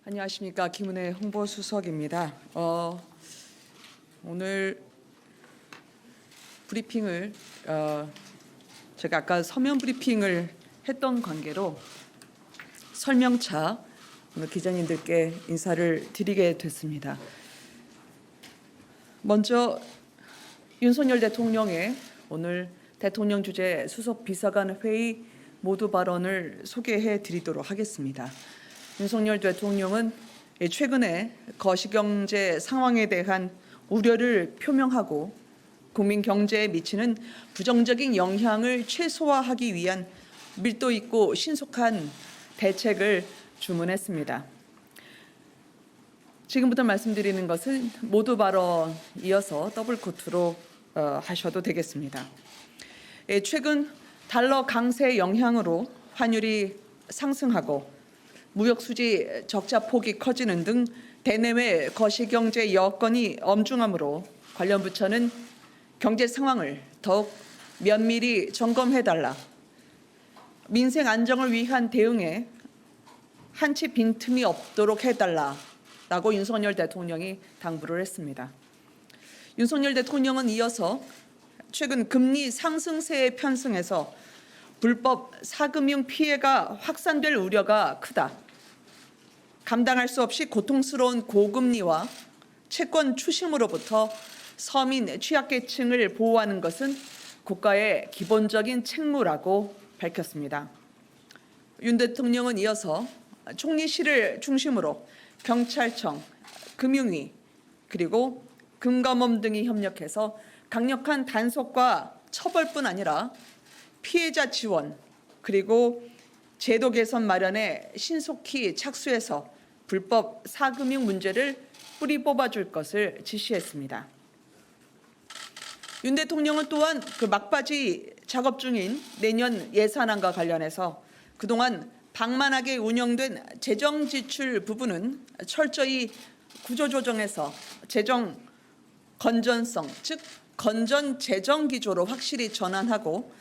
안녕하십니까. 김은혜 홍보수석입니다. 오늘 브리핑을 제가 아까 서면 브리핑을 했던 관계로 설명차 오늘 기자님들께 인사를 드리게 됐습니다. 먼저 윤석열 대통령의 오늘 대통령 주재 수석 비서관 회의 모두 발언을 소개해 드리도록 하겠습니다. 윤석열 대통령은 최근에 거시경제 상황에 대한 우려를 표명하고 국민 경제에 미치는 부정적인 영향을 최소화하기 위한 밀도 있고 신속한 대책을 주문했습니다. 지금부터 말씀드리는 것은 모두 발언 이어서 더블 코트로 하셔도 되겠습니다. 최근 달러 강세 영향으로 환율이 상승하고 무역 수지 적자 폭이 커지는 등 대내외 거시경제 여건이 엄중하므로 관련 부처는 경제 상황을 더욱 면밀히 점검해달라, 민생 안정을 위한 대응에 한치 빈틈이 없도록 해달라라고 윤석열 대통령이 당부를 했습니다. 윤석열 대통령은 이어서 최근 금리 상승세에 편승해서 불법 사금융 피해가 확산될 우려가 크다. 감당할 수 없이 고통스러운 고금리와 채권 추심으로부터 서민 취약계층을 보호하는 것은 국가의 기본적인 책무라고 밝혔습니다. 윤 대통령은 이어서 총리실을 중심으로 경찰청, 금융위, 그리고 금감원 등이 협력해서 강력한 단속과 처벌뿐 아니라 피해자 지원, 그리고 제도 개선 마련에 신속히 착수해서 불법 사금융 문제를 뿌리 뽑아줄 것을 지시했습니다. 윤 대통령은 또한 그 막바지 작업 중인 내년 예산안과 관련해서 그동안 방만하게 운영된 재정 지출 부분은 철저히 구조조정해서 재정 건전성, 즉 건전 재정 기조로 확실히 전환하고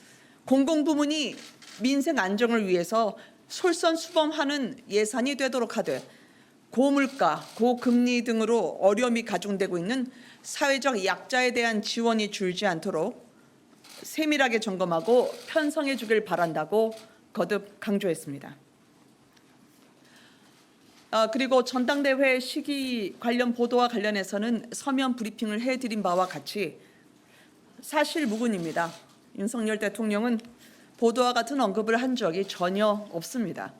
공공부문이 민생 안정을 위해서 솔선수범하는 예산이 되도록 하되 고물가, 고금리 등으로 어려움이 가중되고 있는 사회적 약자에 대한 지원이 줄지 않도록 세밀하게 점검하고 편성해 주길 바란다고 거듭 강조했습니다. 그리고 전당대회 시기 관련 보도와 관련해서는 서면 브리핑을 해드린 바와 같이 사실 무근입니다. 윤석열 대통령은 보도와 같은 언급을 한 적이 전혀 없습니다.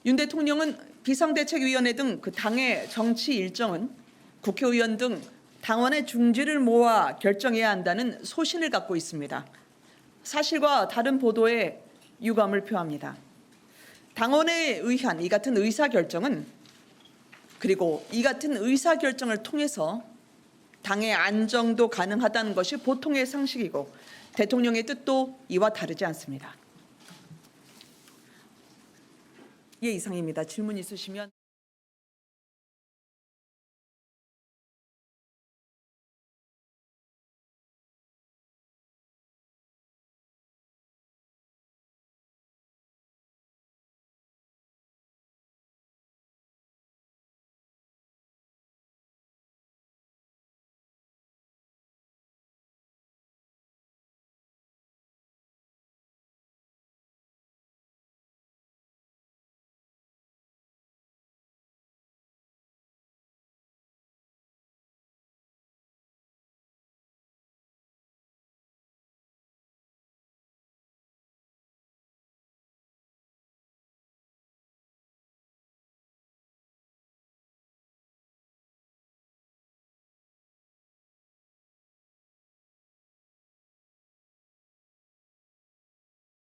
윤 대통령은 비상대책위원회 등 그 당의 정치 일정은 국회의원 등 당원의 중지를 모아 결정해야 한다는 소신을 갖고 있습니다. 사실과 다른 보도에 유감을 표합니다. 당원에 의한 이 같은 의사결정은 그리고 이 같은 의사결정을 통해서 당의 안정도 가능하다는 것이 보통의 상식이고 대통령의 뜻도 이와 다르지 않습니다. 예, 이상입니다. 질문 있으시면.